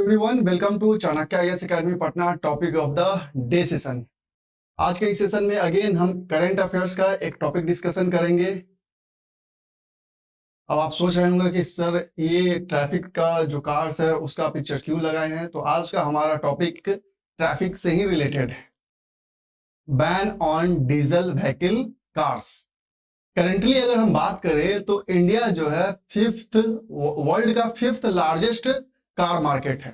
Everyone, welcome to Chanakya IAS academy Patna. Topic of the day session. आज के इस session में अगेन हम करंट अफेयर्स का एक टॉपिक डिस्कशन करेंगे। अब आप सोच रहे होंगे कि सर ये ट्रैफिक का जो कार्स है उसका पिक्चर क्यों लगाए हैं, तो आज का हमारा टॉपिक ट्रैफिक से ही रिलेटेड है। Ban on diesel vehicle cars. Currently अगर हम बात करें तो इंडिया जो है वर्ल्ड का फिफ्थ लार्जेस्ट कार मार्केट है।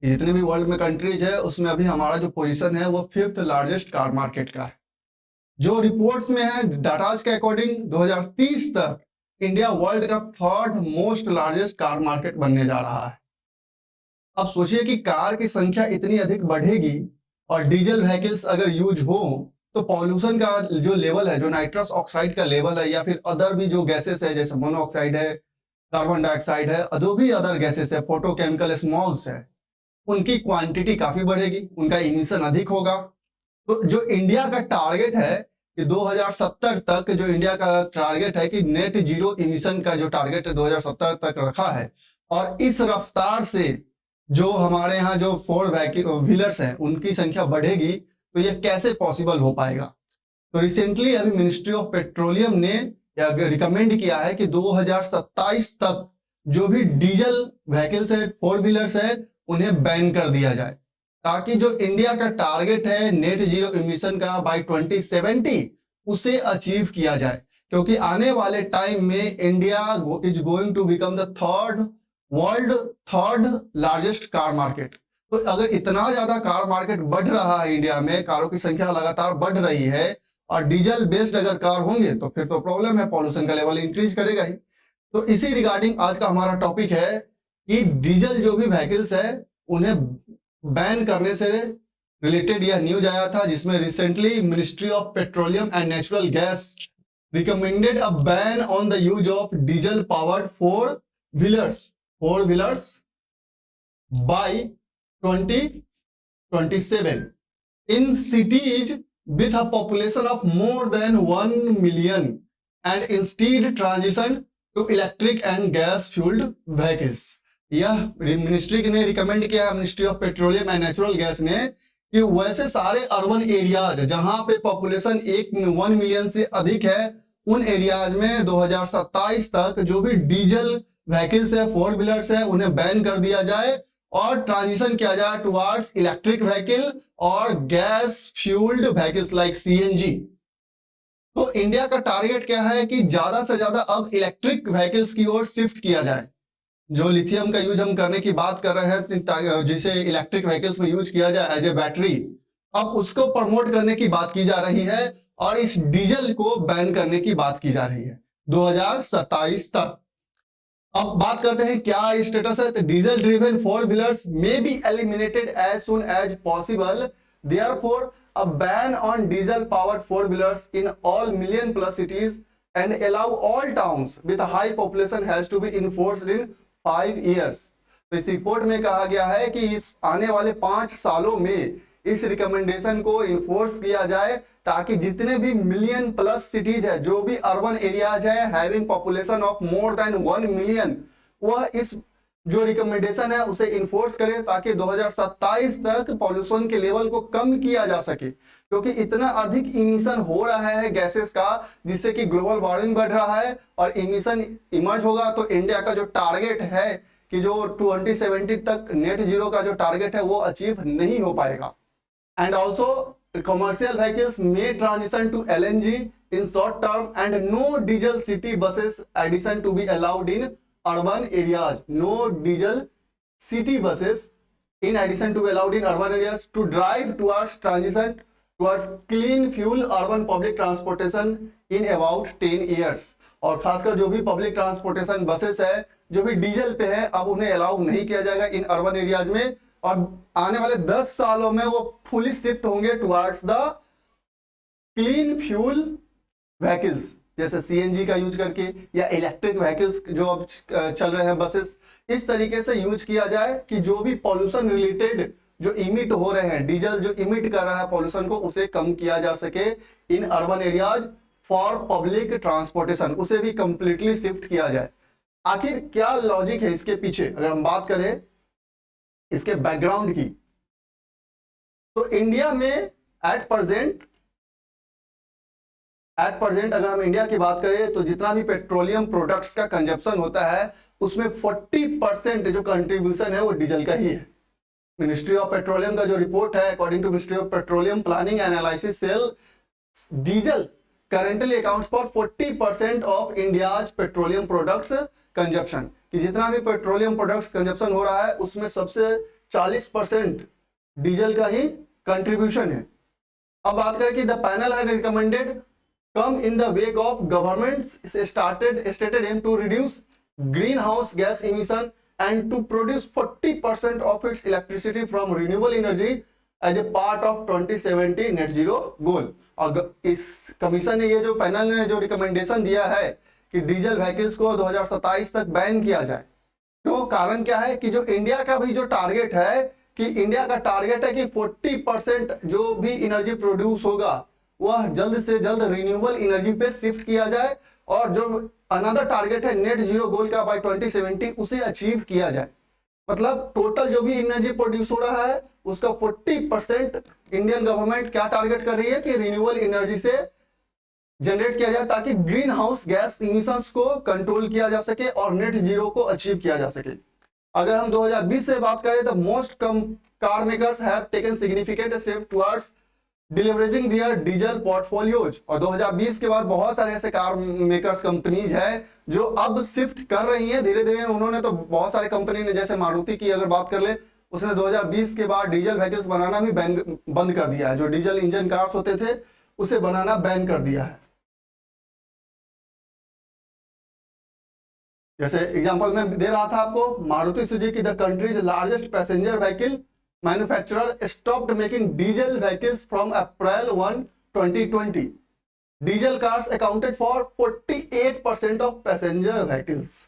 जितने भी वर्ल्ड में कंट्रीज है उसमें अभी हमारा जो पोजीशन है वो फिफ्थ लार्जेस्ट कार मार्केट का है। जो रिपोर्ट्स में है डाटाज के अकॉर्डिंग 2030 तक इंडिया वर्ल्ड का third most largest car market बनने जा रहा है। अब सोचिए कि कार की संख्या इतनी अधिक बढ़ेगी और डीजल व्हीकल्स अगर यूज हो तो पॉल्यूशन का जो लेवल है, जो नाइट्रस ऑक्साइड का लेवल है या फिर अदर भी जो गैसेस है जैसे मोनोऑक्साइड है, कार्बन डाइऑक्साइड है, जो भी अदर गैसेस है, फोटोकेमिकल स्मॉग्स है, उनकी क्वांटिटी काफी बढ़ेगी, उनका इमिशन अधिक होगा। तो जो इंडिया का टारगेट है कि 2070 तक जो इंडिया का टारगेट है कि नेट जीरो इमिशन का जो टारगेट है 2070 तक रखा है, और इस रफ्तार से जो हमारे यहाँ जो फोर व्हीलर्स हैं उनकी संख्या बढ़ेगी, तो ये कैसे पॉसिबल हो पाएगा। तो रिसेंटली अभी मिनिस्ट्री ऑफ पेट्रोलियम ने रिकमेंड किया है कि 2027 तक जो भी डीजल व्हीकल्स है, फोर व्हीलर्स है, उन्हें बैन कर दिया जाए, ताकि जो इंडिया का टारगेट है नेट जीरो इमिशन का बाय 2070 उसे अचीव किया जाए। क्योंकि आने वाले टाइम में India is going to become the world third largest car market. तो अगर इतना ज्यादा कार मार्केट बढ़ रहा है, इंडिया में कारों की संख्या लगातार बढ़ रही है और डीजल बेस्ड अगर कार होंगे तो फिर तो प्रॉब्लम है, पॉल्यूशन का लेवल इंक्रीज करेगा ही। तो इसी रिगार्डिंग आज का हमारा टॉपिक है कि डीजल जो भी व्हीकल्स है उन्हें बैन करने से रिलेटेड यह न्यूज आया था, जिसमें recently ministry of petroleum and natural gas recommended a ban on the use of diesel powered four wheelers by 2027 in cities with a population of more than 1 million and instead transition to electric and gas fueled vehicles। यह ministry ने recommend किया है, ministry of petroleum and natural gas ने, कि वैसे सारे urban areas जहां पे पॉपुलेशन 1 मिलियन से अधिक है उन एरियाज में 2027 तक जो भी डीजल व्हीकल्स है, फोर व्हीलर्स है, उन्हें बैन कर दिया जाए और ट्रांजिशन किया जाए टुवर्ड्स इलेक्ट्रिक व्हीकल और gas fuelled vehicles like CNG. तो इंडिया का टारगेट क्या है कि ज्यादा से ज्यादा अब इलेक्ट्रिक व्हीकल्स की ओर शिफ्ट किया जाए। जो लिथियम का यूज हम करने की बात कर रहे हैं, जिसे इलेक्ट्रिक व्हीकल्स में यूज किया जाए एज ए बैटरी, अब उसको प्रमोट करने की बात की जा रही है और इस डीजल को बैन करने की बात की जा रही है 2027 तक। अब बात करते हैं क्या स्टेटस है। तो diesel driven four wheelers may be eliminated as soon as possible, therefore a ban on diesel powered four wheelers in all million plus cities and allow all towns with high population has to be enforced in 5 years। तो इस report में कहा गया है कि इस आने वाले 5 सालों में इस रिकमेंडेशन को इन्फोर्स किया जाए, ताकि जितने भी मिलियन प्लस सिटीज है, जो भी अर्बन एरियाज है having population of more than 1 million, वह इस जो रिकमेंडेशन है उसे इन्फोर्स करे, ताकि 2027 तक पॉल्यूशन के लेवल को कम किया जा सके। क्योंकि इतना अधिक इमिशन हो रहा है गैसेस का, जिससे कि ग्लोबल वार्मिंग बढ़ रहा है और इमिशन इमर्ज होगा, तो इंडिया का जो टारगेट है कि जो 2070 तक नेट जीरो का जो टारगेट है वो अचीव नहीं हो पाएगा। And also commercial vehicles may transition to LNG in short term and no diesel city buses addition to be allowed in urban areas। No diesel city buses in addition to be allowed in urban areas to drive towards transition towards clean fuel urban public transportation in about 10 years। और खासकर जो भी public transportation buses है जो भी diesel पे है, अब उन्हें अलाउ नहीं किया जाएगा इन अर्बन एरियाज में, और आने वाले 10 सालों में वो फुली शिफ्ट होंगे towards the clean fuel vehicles, जैसे सीएनजी का यूज करके या इलेक्ट्रिक व्हीकल्स जो अब चल रहे हैं बसेस, इस तरीके से यूज किया जाए कि जो भी पॉल्यूशन रिलेटेड जो इमिट हो रहे हैं, डीजल जो इमिट कर रहा है पॉल्यूशन को, उसे कम किया जा सके in urban areas for public transportation, उसे भी कंप्लीटली शिफ्ट किया जाए। आखिर क्या लॉजिक है इसके पीछे अगर हम बात करें इसके बैकग्राउंड की। तो इंडिया में एट प्रेजेंट अगर हम इंडिया की बात करें तो जितना भी पेट्रोलियम प्रोडक्ट्स का कंजप्शन होता है उसमें 40% जो कंट्रीब्यूशन है वो डीजल का ही है। मिनिस्ट्री ऑफ पेट्रोलियम का जो रिपोर्ट है, according to ministry of petroleum planning and analysis cell, diesel currently accounts for 40% of India's petroleum products consumption, कि जितना भी पेट्रोलियम प्रोडक्ट्स कंजप्शन हो रहा है उसमें सबसे 40% डीजल का ही कंट्रीब्यूशन है। अब बात करें कि the panel had recommended come in the wake of government's stated aim to reduce green house gas emission and to produce 40% of its electricity from renewable energy as a part of 2070 net zero goal. और इस commission ने, ये जो panel ने जो recommendation दिया है कि डीजल व्हीकल्स को 2027 तक बैन किया जाए। क्यों? कारण क्या है कि जो इंडिया का भी जो टारगेट है कि इंडिया का टारगेट है कि 40% जो भी एनर्जी प्रोड्यूस होगा वह जल्द से जल्द रिन्यूएबल एनर्जी पे शिफ्ट किया जाए, और जो अनदर टारगेट है नेट जीरो गोल का बाय 2070 उसे अचीव किया जाए। मतलब टोटल जो भी एनर्जी प्रोड्यूस हो रहा है उसका 40% इंडियन गवर्नमेंट क्या टारगेट कर रही है कि रिन्यूएबल एनर्जी से जनरेट किया जाए, ताकि ग्रीन हाउस गैस इमिशंस को कंट्रोल किया जा सके और नेट जीरो को अचीव किया जा सके। अगर हम 2020 से बात करें तो most car makers have taken significant step towards deleveraging their diesel portfolios. और 2020 के बाद बहुत सारे ऐसे कार मेकर्स कंपनीज है जो अब शिफ्ट कर रही हैं धीरे धीरे। उन्होंने तो बहुत सारे कंपनी ने, जैसे मारुति की अगर बात कर ले, उसने 2020 के बाद डीजल व्हीकल्स बनाना भी बंद कर दिया है। जो डीजल इंजन कार्स होते थे उसे बनाना बैन कर दिया है। जैसे एग्जांपल मैं दे रहा था आपको, Maruti Suzuki the countries largest passenger vehicle manufacturer stopped making diesel vehicles from April 1, 2020। Diesel cars accounted for 48% of passenger vehicles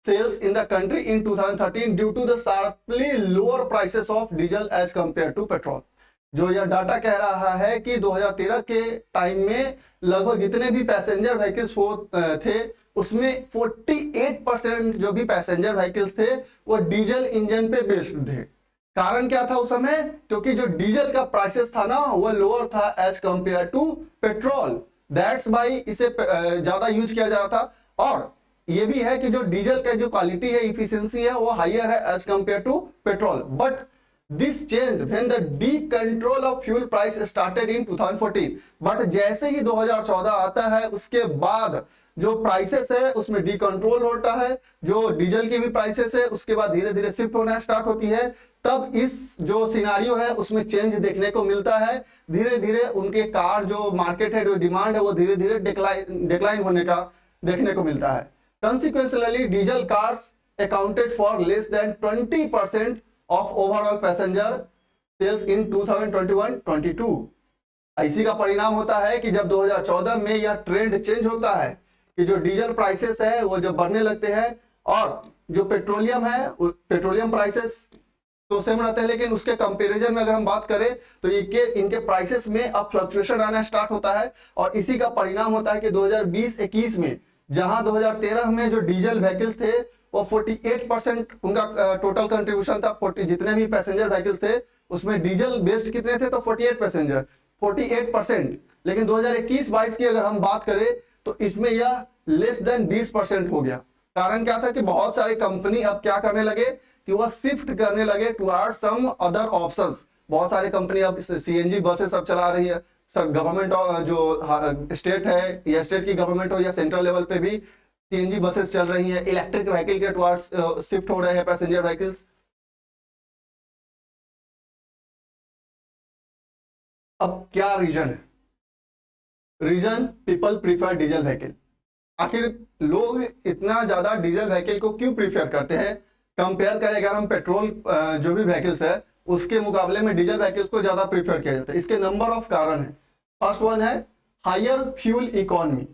sales in the country in 2013 due to the sharply lower prices of diesel as compared to petrol। जो यह data कह रहा है कि 2013 के time में लगभग जितने भी पैसेंजर व्हीकल्स थे उसमें 48% जो भी पैसेंजर व्हीकल्स थे वो डीजल इंजन पे बेस्ड थे। कारण क्या था उस समय? क्योंकि जो डीजल का प्राइसेस था ना वो लोअर था as compare to petrol, that's why इसे ज्यादा यूज किया जा रहा था। और ये भी है कि जो डीजल का जो क्वालिटी है, इफिशियंसी है, वो हायर है as compare to petrol. But this change when the decontrol of fuel price started in 2014। But जैसे ही 2014 आता है उसके बाद जो प्राइसेस है उसमें डी कंट्रोल होता है, जो डीजल की भी प्राइसेस है उसके बाद धीरे धीरे शिफ्ट होना स्टार्ट होती है। तब इस जो सिनारियो है उसमें चेंज देखने को मिलता है। धीरे धीरे उनके कार जो मार्केट है, जो डिमांड है, वो धीरे धीरे डिक्लाइन होने का देखने को मिलता है। Consequently, diesel cars accounted for less than 20% of overall passenger sales in 2021-22। इसी का परिणाम होता है कि जब 2014 में यह ट्रेंड चेंज होता है कि जो डीजल प्राइसेस है वो जब बढ़ने लगते हैं और जो पेट्रोलियम है, पेट्रोलियम प्राइसेस तो सेम रहते हैं, लेकिन उसके कंपैरिजन में अगर हम बात करें तो इनके प्राइसेस में अब फ्लक्चुएशन आना स्टार्ट होता है। और इसी का परिणाम होता है कि 2020-21 में जहां 2013 में जो डीजल व्हीकल्स थे वो 48% उनका टोटल कंट्रीब्यूशन था। 40 जितने भी पैसेंजर व्हीकल्स थे उसमें डीजल बेस्ड कितने थे? तो 48%। लेकिन 2021-22 की अगर हम बात करें तो इसमें यह लेस देन 20% हो गया। कारण क्या था कि बहुत सारी कंपनी अब क्या करने लगे कि वह शिफ्ट करने लगे टुवर्ड सम अदर ऑप्शंस। बहुत सारी कंपनी अब सीएनजी बसेस अब चला रही है। सर गवर्नमेंट जो स्टेट है या स्टेट की गवर्नमेंट हो या सेंट्रल लेवल पे भी सीएनजी बसेस चल रही हैं। इलेक्ट्रिक व्हीकल के टुवर्ड्स शिफ्ट हो रहे हैं पैसेंजर व्हीकल्स। अब क्या रीजन है? Reason people prefer diesel vehicle. आखिर लोग इतना ज्यादा डीजल व्हीकल को क्यों प्रीफर करते हैं? कंपेयर करें अगर हम पेट्रोल जो भी व्हीकल्स है उसके मुकाबले में डीजल व्हीकल्स को ज्यादा प्रीफर किया जाता है। इसके नंबर ऑफ कारण है। फर्स्ट वन है हायर फ्यूल इकोनॉमी।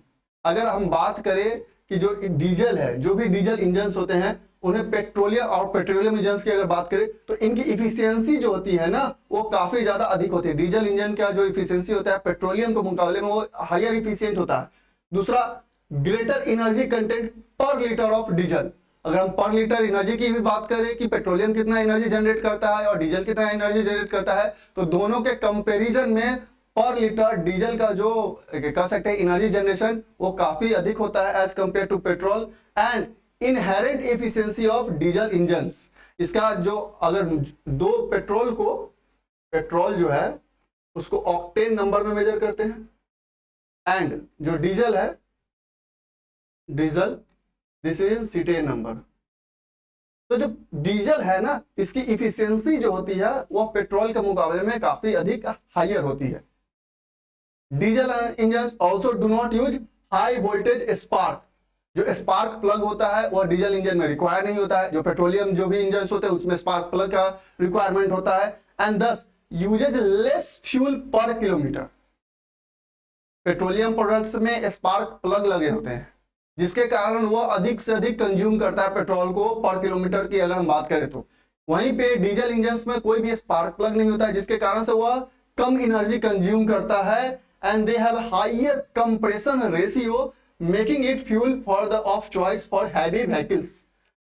अगर हम बात करें कि जो डीजल है, जो भी डीजल इंजन होते हैं उन्हें पेट्रोलियम इंजन की अगर बात करें तो इनकी इफिशियंसी जो होती है ना वो काफी ज्यादा अधिक होती है। डीजल इंजन का जो इफिशियंसी होता है पेट्रोलियम के मुकाबले में वो हायर इफिशियंट होता है। दूसरा, ग्रेटर एनर्जी कंटेंट पर लीटर ऑफ डीजल। अगर हम पर लीटर एनर्जी की भी बात करें कि पेट्रोलियम कितना एनर्जी जनरेट करता है और डीजल कितना एनर्जी जनरेट करता है, तो दोनों के कंपैरिजन में पर लीटर डीजल का जो कह सकते हैं एनर्जी जनरेशन वो काफी अधिक होता है as compare to petrol. And inherent efficiency of diesel engines, इसका जो अगर दो पेट्रोल जो है उसको ऑक्टेन नंबर में मेजर करते हैं, एंड जो डीजल है दिस इज सीटेन नंबर। तो जो डीजल है ना, इसकी इफिशियंसी जो होती है वो पेट्रोल के मुकाबले में काफी अधिक हायर होती है। Diesel engines also do not use high voltage spark, जो स्पार्क प्लग होता है वो डीजल इंजन में रिक्वायर नहीं होता है। जो पेट्रोलियम जो भी इंजन होते हैं उसमें स्पार्क प्लग का रिक्वायरमेंट होता है, एंड दस यूजेज लेस फ्यूल पर किलोमीटर। पेट्रोलियम प्रोडक्ट्स में स्पार्क प्लग लगे होते हैं जिसके कारण वो अधिक से अधिक कंज्यूम करता है पेट्रोल को पर किलोमीटर की अगर हम बात करें तो। वहीं पे डीजल इंजन्स में कोई भी स्पार्क प्लग नहीं होता है जिसके कारण से वह कम एनर्जी कंज्यूम करता है, and they have higher compression ratio making it fuel for the of choice for heavy vehicles.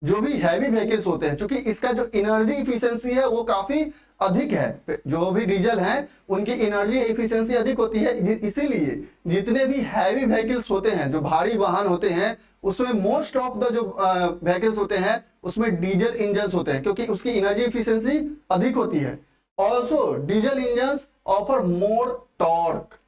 जो भी हैवी व्हीकल्स होते हैं, क्योंकि इसका जो एनर्जी इफिशियंसी है वो काफी अधिक है, जो भी डीजल हैं उनकी एनर्जी एफिशिएंसी अधिक होती है, इसीलिए जितने भी हैवी व्हीकल्स होते हैं, जो भारी वाहन होते हैं, उसमें मोस्ट ऑफ द जो व्हीकल्स होते हैं उसमें डीजल इंजन्स होते हैं क्योंकि उसकी एनर्जी एफिशिएंसी अधिक होती है। Also diesel engines offer more torque,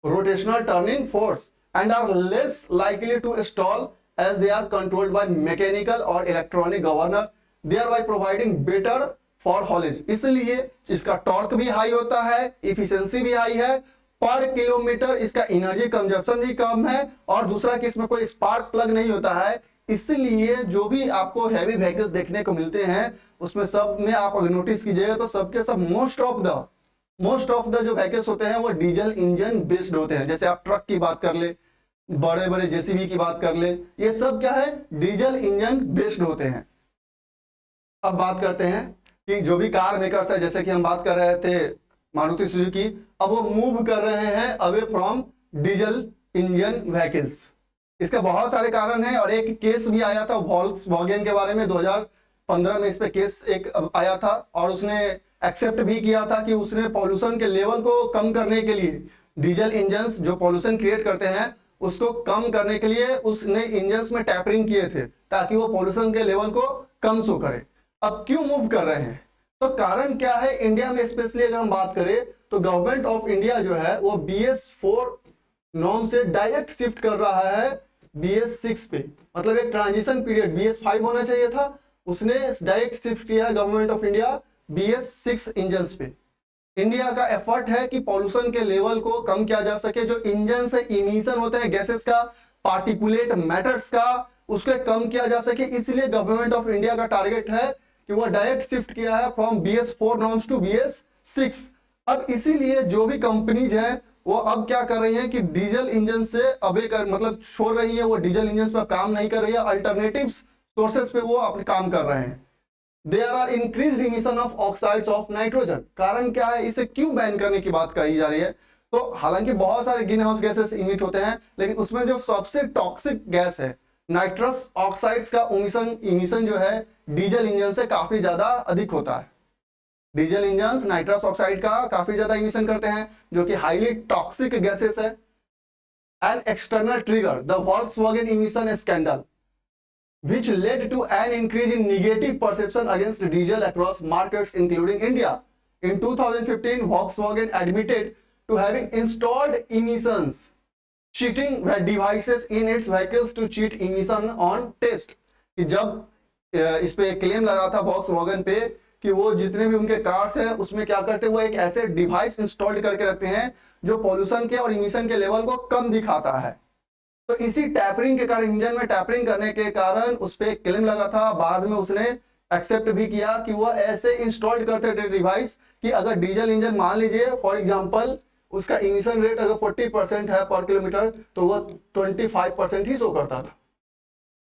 rotational turning force and are less likely to stall as they are controlled by mechanical और electronic governor, thereby providing better for haulage. इसलिए इसका टॉर्क भी high होता है, efficiency भी high है, पर kilometre इसका एनर्जी कंजप्शन भी कम है, और दूसरा कि इसमें कोई स्पार्क प्लग नहीं होता है। इसलिए जो भी आपको हैवी व्हीकल्स देखने को मिलते हैं उसमें सब में आप अगर नोटिस कीजिएगा तो सबके सब मोस्ट ऑफ द जो व्हीकल्स होते हैं वो डीजल इंजन बेस्ड होते हैं। जैसे आप ट्रक की बात कर ले, बड़े बड़े जेसीबी की बात कर ले, ये सब क्या है, डीजल इंजन बेस्ड होते हैं। अब बात करते हैं कि जो भी कार मेकर्स है, जैसे कि हम बात कर रहे थे मारुति सुजुकी, अब वो मूव कर रहे हैं away from diesel engine vehicles. इसका बहुत सारे कारण हैं और एक केस भी आया था वॉल्क्सवैगन के बारे में, 2015 में इस पे केस एक आया था और उसने एक्सेप्ट भी किया था कि उसने पॉल्यूशन के लेवल को कम करने के लिए डीजल इंजन्स जो पॉल्यूशन क्रिएट करते हैं उसको कम करने के लिए उसने इंजन्स में टैपरिंग किए थे ताकि वो पॉल्यूशन के लेवल को कम शो करे। अब क्यों मूव कर रहे हैं, तो कारण क्या है, इंडिया में स्पेशली अगर हम बात करें तो गवर्नमेंट ऑफ इंडिया जो है वो BS4 नॉर्म से डायरेक्ट शिफ्ट कर रहा है BS6 पे। मतलब एक ट्रांजिशन पीरियड BS5 होना चाहिए था, उसने डायरेक्ट शिफ्ट किया government of India BS6 engines पे। इंडिया का एफर्ट है कि पॉल्यूशन के लेवल को कम किया जा सके, जो इंजन से इमिशन होते हैं गैसेस का, पार्टिकुलेट मैटर्स का, उसको कम किया जा सके। इसलिए गवर्नमेंट ऑफ इंडिया का टारगेट है कि वो डायरेक्ट शिफ्ट किया है from BS4 norms to BS6। अब इसीलिए जो भी कंपनीज है वो अब क्या कर रही है कि डीजल इंजन से मतलब छोड़ रही है, वो डीजल इंजन पर काम नहीं कर रही है, अल्टरनेटिव सोर्सेस पे वो अपने काम कर रहे हैं। There are increase emission of oxides of nitrogen. कारण क्या है, इसे क्यों बैन करने की बात कही जा रही है, तो हालांकि बहुत सारे ग्रीन हाउस गैसेस इमिट होते हैं लेकिन उसमें जो सबसे टॉक्सिक गैस है नाइट्रस ऑक्साइड्स का इमिशन जो है डीजल इंजन से काफी ज्यादा अधिक होता है। डीजल इंजन नाइट्रस ऑक्साइड का काफी ज्यादा इमिशन करते हैं जो कि हाईली टॉक्सिक गैसेस है। An external trigger the Volkswagen emission scandal which led to an increase in negative perception against diesel across markets including India. In 2015, Volkswagen admitted to having installed emissions cheating devices in its vehicles to cheat emission on test. कि जब इस पे claim लगा था Volkswagen पे कि वो जितने भी उनके कार्स हैं उसमें क्या करते हैं, वो एक ऐसे डिवाइस इंस्टॉल्ड करके रखते हैं जो पॉल्यूशन के और इमिशन के लेवल को कम दिखाता है। तो इसी टैपरिंग के कारण, इंजन में टैपरिंग करने के कारण उस पर क्लेम लगा था। बाद में उसने एक्सेप्ट भी किया कि वह ऐसे इंस्टॉल्ड करते थे डिवाइस कि अगर डीजल इंजन मान लीजिए फॉर एग्जांपल उसका इमिशन रेट अगर 40% है पर किलोमीटर तो वह 25% ही शो करता था।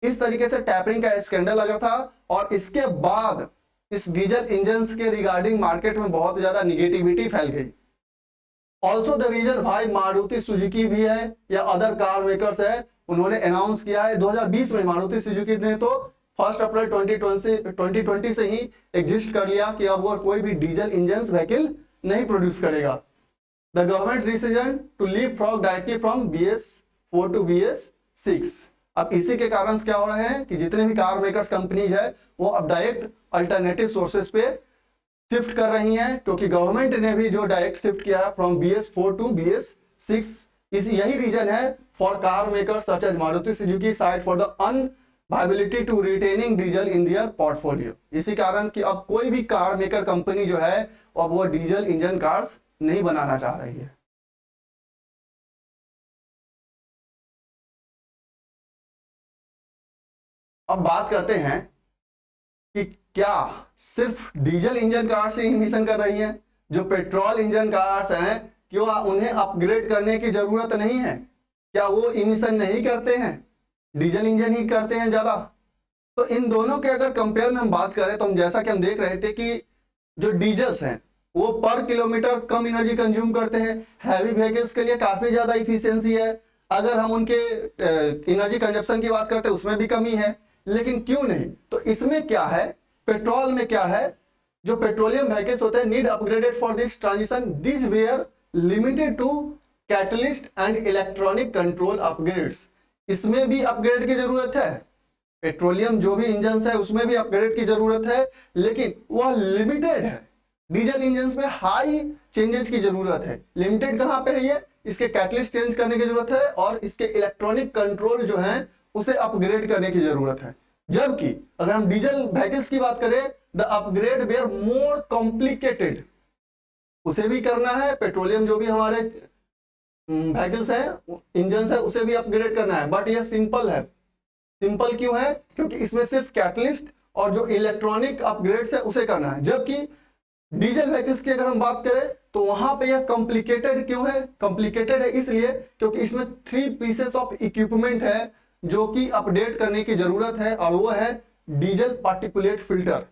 इस तरीके से टैपरिंग का स्कैंडल लगा था और इसके बाद इस डीजल इंजन के रिगार्डिंग मार्केट में बहुत ज्यादा निगेटिविटी फैल गई। ऑल्सो द रीजन भाई मारुति सुजुकी भी है या अदर कार मेकर्स है, उन्होंने अनाउंस किया है 2020 में मारुति सुजुकी ने तो 1 अप्रैल 2020 से ही एग्जिस्ट कर लिया कि अब वो कोई भी डीजल इंजन व्हीकल नहीं प्रोड्यूस करेगा। The government decision to leapfrog directly from BS4 to BS6। अब इसी के कारण क्या हो रहा है कि जितने भी कार मेकर्स कंपनीज है वो अब डायरेक्ट अल्टरनेटिव सोर्सेस पे शिफ्ट कर रही हैं, क्योंकि गवर्नमेंट ने भी जो डायरेक्ट शिफ्ट किया है फ्रॉम BS4 टू BS6। यही रीजन है for car makers such as Maruti Suzuki cited for the unviability to retaining diesel in their portfolio. इसी कारण कि अब कोई भी कार मेकर कंपनी जो है अब वो डीजल इंजन कार्स नहीं बनाना चाह रही है। अब बात करते हैं कि क्या सिर्फ डीजल इंजन कार से इमिशन कर रही हैं? जो पेट्रोल इंजन कार्स हैं क्यों उन्हें अपग्रेड करने की जरूरत नहीं है? क्या वो इमिशन नहीं करते हैं? डीजल इंजन ही करते हैं ज्यादा? तो इन दोनों के अगर कंपेयर में हम बात करें तो हम जैसा कि हम देख रहे थे कि जो डीजल्स हैं वो पर किलोमीटर कम एनर्जी कंज्यूम करते हैं। हैवी व्हीकल्स के लिए काफी ज्यादा इफिशियंसी है। अगर हम उनके एनर्जी कंजप्शन की बात करते हैं उसमें भी कमी है। लेकिन क्यों नहीं? तो इसमें क्या है, पेट्रोल में क्या है, जो पेट्रोलियम व्हीकल्स होते हैं need upgraded for this transition, this were limited to catalyst and electronic control upgrades. इसमें भी अपग्रेड की जरूरत है। पेट्रोलियम जो भी इंजन है उसमें भी अपग्रेड की जरूरत है, लेकिन वह लिमिटेड है। डीजल इंजन में हाई चेंजेस की जरूरत है। लिमिटेड कहां पे है ये? इसके कैटलिस्ट चेंज करने की जरूरत है और इसके इलेक्ट्रॉनिक कंट्रोल जो है उसे अपग्रेड करने की जरूरत है। जबकि अगर हम डीजल व्हीकल्स की बात करें, the upgrade were more complicated, उसे भी करना है। पेट्रोलियम जो भी हमारे व्हीकल्स हैं, इंजन है, उसे भी अपग्रेड करना है। बट यह सिंपल है। सिंपल क्यों है? क्योंकि इसमें सिर्फ कैटलिस्ट और जो इलेक्ट्रॉनिक अपग्रेड्स है उसे करना है। जबकि डीजल व्हीकल्स की अगर हम बात करें तो वहां पे यह कॉम्प्लिकेटेड क्यों है? कॉम्प्लिकेटेड है इसलिए क्योंकि इसमें 3 पीसेस ऑफ इक्विपमेंट है जो कि अपडेट करने की जरूरत है, और वो है डीजल पार्टिकुलेट फिल्टर।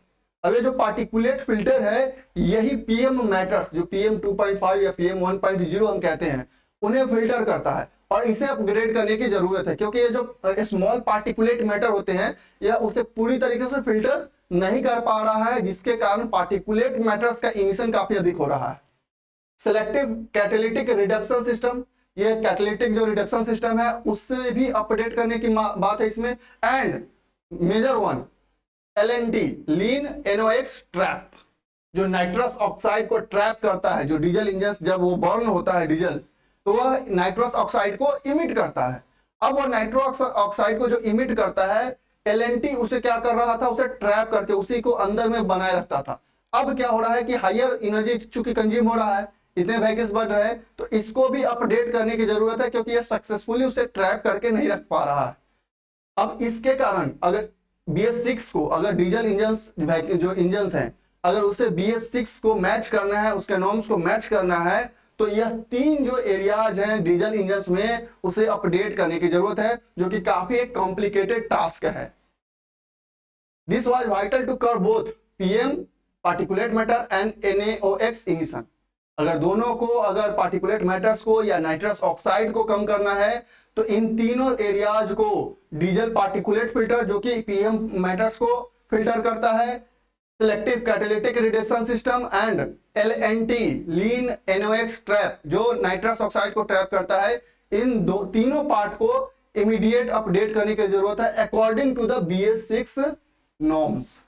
अब ये जो पार्टिकुलेट फिल्टर है यही PM मैटर्स, जो PM 2.5 या PM 1.0 हम कहते हैं, उन्हें फिल्टर करता है और इसे अपग्रेड करने की जरूरत है। क्योंकि ये जो स्मॉल पार्टिकुलेट मैटर होते हैं यह उसे पूरी तरीके से फिल्टर नहीं कर पा रहा है, जिसके कारण पार्टिकुलेट मैटर्स का इमिशन काफी अधिक हो रहा है। सिलेक्टिव कैटालिटिक रिडक्शन सिस्टम, ये कैटालिटिक जो रिडक्शन सिस्टम है उससे भी अपडेट करने की बात है इसमें। And major one LNT lean NOx trap, जो नाइट्रस ऑक्साइड को ट्रैप करता है। जो डीजल इंजन जब वो बर्न होता है डीजल, तो वह नाइट्रस ऑक्साइड को इमिट करता है। अब वो नाइट्रस ऑक्साइड को जो इमिट करता है, LNT उसे क्या कर रहा था? उसे ट्रैप करके उसी को अंदर में बनाए रखता था। अब क्या हो रहा है कि हायर एनर्जी चूंकि कंज्यूम हो रहा है, इतने व्हीकल्स बढ़ रहे हैं, तो इसको भी अपडेट करने की जरूरत है, क्योंकि यह सक्सेसफुली उसे ट्रैप करके नहीं रख पा रहा है। अब इसके कारण अगर BS6 को, अगर डीजल इंजन जो इंजन हैं, अगर उसे BS6 को मैच करना है, उसके नॉर्म्स को मैच करना है, तो यह 3 जो एरियाज हैं डीजल इंजन में उसे अपडेट करने की जरूरत है, जो कि काफी एक कॉम्प्लिकेटेड टास्क है। This was vital to curb both PM particulate matter and NOx emission. अगर दोनों को, अगर पार्टिकुलेट मैटर्स को या नाइट्रस ऑक्साइड को कम करना है, तो इन तीनों एरियाज को डीजल पार्टिकुलेट फिल्टर जो कि PM मैटर्स को फिल्टर करता है, selective catalytic reduction system and LNT lean NOx trap जो नाइट्रस ऑक्साइड को ट्रैप करता है, इन तीनों पार्ट को इमीडिएट अपडेट करने की जरूरत है according to the BS6 norms.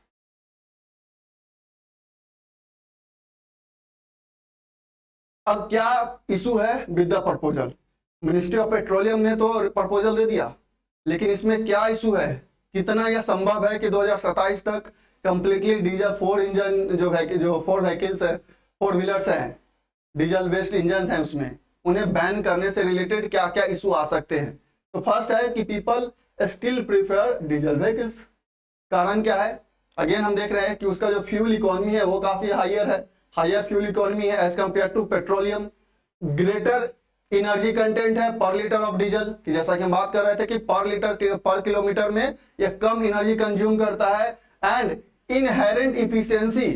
अब क्या इशू है with the proposal? Ministry of petroleum ने तो प्रपोजल दे दिया, लेकिन इसमें क्या इशू है? कितना यह संभव है कि 2027 तक कंप्लीटली डीजल 4 इंजन जो 4 व्हीकल्स है, 4 व्हीलर्स हैं, डीजल बेस्ड इंजन हैं, उसमें उन्हें बैन करने से रिलेटेड क्या क्या इशू आ सकते हैं? तो फर्स्ट है कि people still prefer diesel vehicles. कारण क्या है? अगेन हम देख रहे हैं कि उसका जो फ्यूल इकोनॉमी है वो काफी हायर है, हायर फ्यूल इकोनॉमी है as compare to petroleum. Greater energy content है पर लीटर ऑफ डीजल, कि जैसा कि हम बात कर रहे थे कि पर किलोमीटर में यह कम एनर्जी कंज्यूम करता है। एंड इनहेरेंट इफिशियंसी,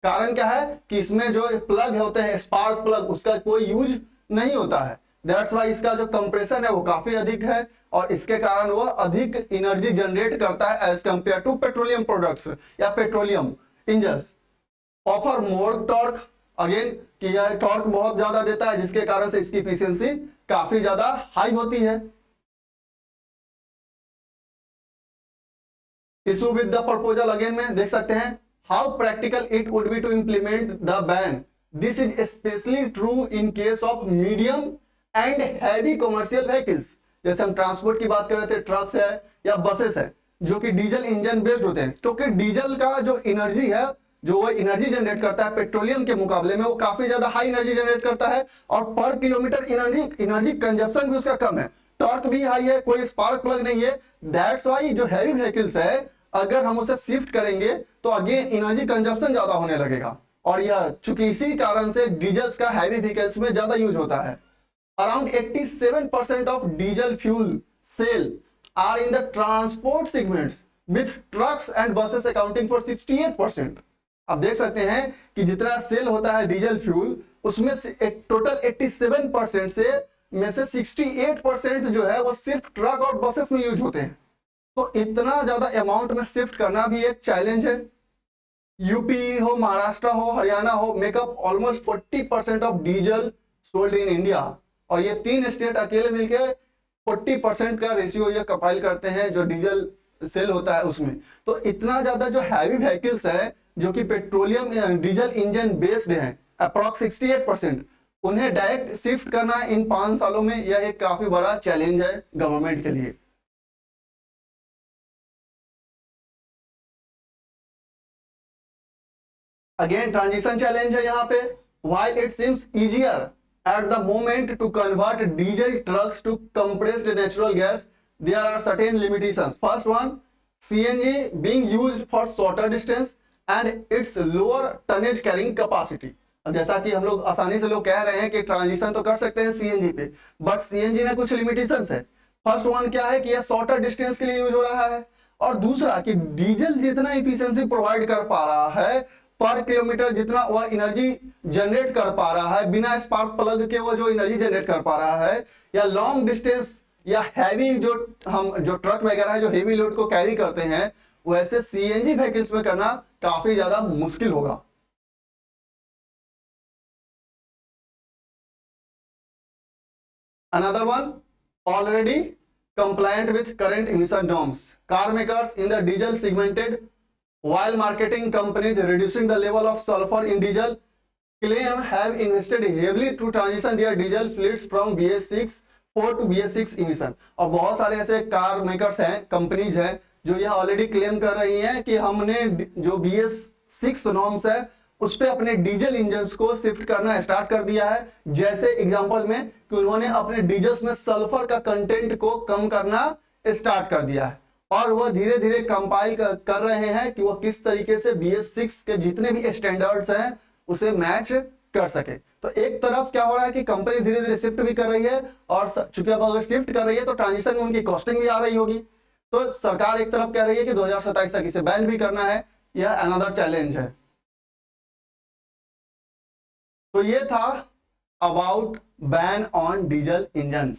कारण क्या है कि इसमें जो प्लग होते हैं, स्पार्क प्लग, उसका कोई यूज नहीं होता है। दैट्स वाई इसका जो कंप्रेशन है वो काफी अधिक है और इसके कारण वो अधिक एनर्जी जनरेट करता है as compare to petroleum products या petroleum engines. Offer more torque, again कि यह टॉर्क बहुत ज्यादा देता है जिसके कारण से इसकी एफिशिएंसी काफी ज्यादा हाई होती है। Issue with the proposal, again में देख सकते हैं how practical it would be to implement the ban. This is specially true in case of medium and heavy commercial vehicles. जैसे हम ट्रांसपोर्ट की बात कर रहे थे, ट्रक्स है या बसेस है जो कि डीजल इंजन बेस्ड होते हैं, क्योंकि डीजल का जो एनर्जी है, जो वो एनर्जी जनरेट करता है पेट्रोलियम के मुकाबले में वो काफी ज्यादा हाई एनर्जी जनरेट करता है और पर किलोमीटर एनर्जी कंजप्शन भी उसका कम है, टॉर्क भी हाई है, कोई स्पार्क प्लग नहीं है। दैट्स वाई जो हैवी व्हीकल्स है अगर हम उसे शिफ्ट करेंगे तो अगेन एनर्जी कंजप्शन ज्यादा होने लगेगा और यह चूंकि इसी कारण से डीजल्स का हैवी व्हीकल्स में ज्यादा यूज होता है। Around 87% of diesel fuel sale are in the transport segments with trucks and buses accounting for 68%। आप देख सकते हैं कि जितना सेल होता है डीजल फ्यूल उसमें से टोटल 87% से में से 68% जो है वो सिर्फ ट्रक और बसेस में यूज होते हैं। तो इतना ज्यादा अमाउंट में शिफ्ट करना भी एक चैलेंज है। यूपी हो, महाराष्ट्र हो, हरियाणा हो, makeup almost 40% of diesel sold in India और ये 3 स्टेट अकेले मिलकर 40% का रेशियो ये कंपाइल करते हैं जो डीजल सेल होता है उसमें। तो इतना ज्यादा जो हैवी व्हीकल्स है जो कि पेट्रोलियम डीजल इंजन बेस्ड है अप्रॉक्स 68%, उन्हें डायरेक्ट शिफ्ट करना इन 5 सालों में यह एक काफी बड़ा चैलेंज है गवर्नमेंट के लिए। अगेन ट्रांजिशन चैलेंज है यहाँ पे। While it seems easier at the moment to convert diesel trucks to compressed natural gas, there are certain limitations. First one, CNG being used for shorter distance and its lower tonnage carrying capacity. अब जैसा कि हम लोग आसानी से लोग कह रहे हैं कि ट्रांजिशन तो कर सकते हैं सीएनजी पे, बट सीएनजी में कुछ लिमिटेशंस है। फर्स्ट वन क्या है कि यह शॉर्टर डिस्टेंस के लिए यूज हो रहा है और दूसरा कि डीजल जितना इफिशियंसी प्रोवाइड कर पा रहा है पर किलोमीटर जितना वह एनर्जी जनरेट कर पा रहा है बिना स्पार्क प्लग के वो जो एनर्जी जनरेट कर पा रहा है या लॉन्ग डिस्टेंस या हैवी जो ट्रक वगैरह है जो हेवी लोड को कैरी करते हैं वैसे सीएनजी व्हीकल्स में करना काफी ज्यादा मुश्किल होगा। Another one, already compliant with current emission norms. Car makers in the diesel segmented, while marketing companies reducing the level of sulfur in diesel, claim have invested heavily to transition their diesel fleets from BS6 to BS6 emission। और बहुत सारे ऐसे car makers हैं, companies हैं जो यह already claim कर रही हैं कि हमने जो BS6 नॉर्म्स है उस पे अपने डीजल इंजन्स को शिफ्ट करना स्टार्ट कर दिया है। जैसे एग्जांपल में कि उन्होंने अपने डीजल्स में सल्फर का कंटेंट को कम करना स्टार्ट कर दिया है और वह धीरे धीरे कंपाइल कर रहे हैं कि वह किस तरीके से BS6 के जितने भी स्टैंडर्ड्स हैं उसे मैच कर सके। तो एक तरफ क्या हो रहा है कि कंपनी धीरे धीरे शिफ्ट भी कर रही है और चूंकि अब अगर शिफ्ट कर रही है तो ट्रांजिशन में उनकी कॉस्टिंग भी आ रही होगी। तो सरकार एक तरफ कह रही है कि 2027 तक इसे बैन भी करना है, यह अनदर चैलेंज है। तो ये था about ban on diesel engines,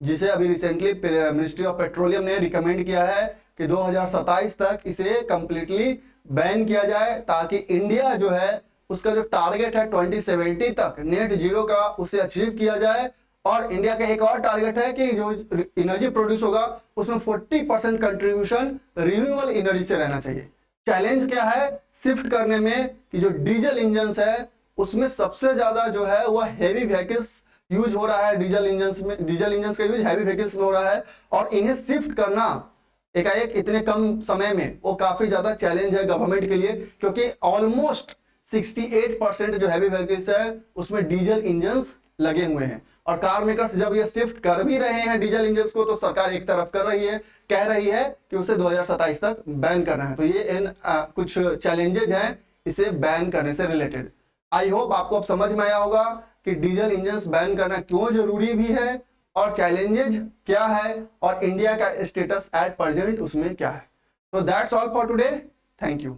जिसे अभी रिसेंटली मिनिस्ट्री ऑफ पेट्रोलियम ने रिकमेंड किया है कि 2027 तक इसे कंप्लीटली बैन किया जाए ताकि इंडिया जो है उसका जो टारगेट है 2070 तक नेट जीरो का उसे अचीव किया जाए। और इंडिया का एक और टारगेट है कि जो एनर्जी प्रोड्यूस होगा उसमें 40% कंट्रीब्यूशन रिन्यूएबल एनर्जी से रहना चाहिए। चैलेंज क्या है शिफ्ट करने में कि जो डीजल इंजन्स है उसमें सबसे ज्यादा जो है वह हैवी व्हीकल्स यूज हो रहा है। डीजल इंजन्स का यूज हैवी व्हीकल्स में हो रहा है और इन्हें शिफ्ट करना एकाएक इतने कम समय में वो काफी ज्यादा चैलेंज है गवर्नमेंट के लिए, क्योंकि ऑलमोस्ट 68% जो हैवी व्हीकल्स है उसमें डीजल इंजन्स लगे हुए हैं। और कार मेकर्स जब ये शिफ्ट कर भी रहे हैं डीजल इंजन्स को तो सरकार एक तरफ कर रही है, कह रही है कि उसे 2027 तक बैन करना है। तो ये कुछ चैलेंजेज हैं इसे बैन करने से रिलेटेड। आई होप आपको अब समझ में आया होगा कि डीजल इंजन्स बैन करना क्यों जरूरी भी है और चैलेंजेज क्या है और इंडिया का स्टेटस एट प्रेजेंट उसमें क्या है। तो that's all for today, thank you.